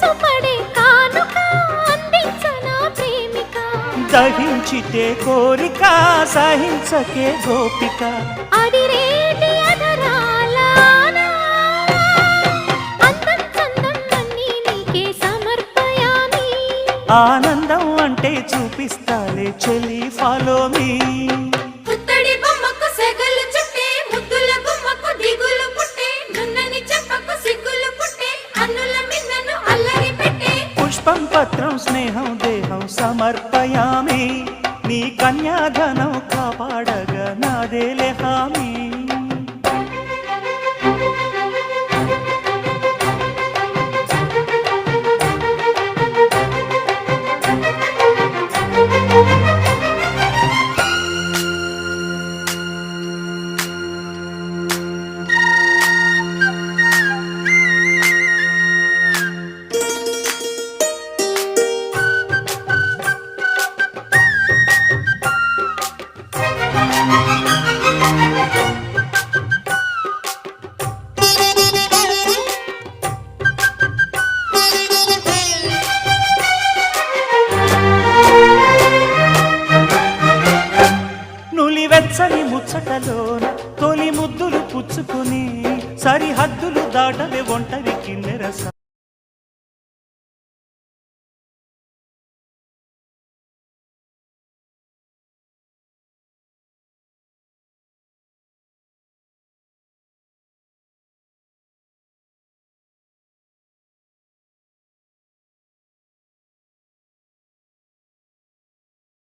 మనసు పడే కానుక అందించనా ప్రేమిక దహించితే కోరిక సహించకే గోపిక అడిరేటి అధరాల అందం చందం అన్నీ నీకే సమర్పయామి ఆనందం అంటే చూపిస్తాలే చెలి ఫాలో మీ పుత్తడి బొమ్మకు సెగలు చుట్టే ముద్దుల గుమ్మకు దిగులు పుట్టే నున్నని చెప్పకు సిగ్గులు పుట్టే అన్నుల మిన్నను అల్లరి పెట్టే పుష్పం పత్రం స్నేహం దేహం సమర్పయామి నీ కన్యాధనం కాపాడగా నాదేలే హామీ వెచ్చని ముచ్చటలోన తొలి ముద్దులు పుచ్చుకుని సరిహద్దులు దాటవే ఒంటరి కిన్నెరస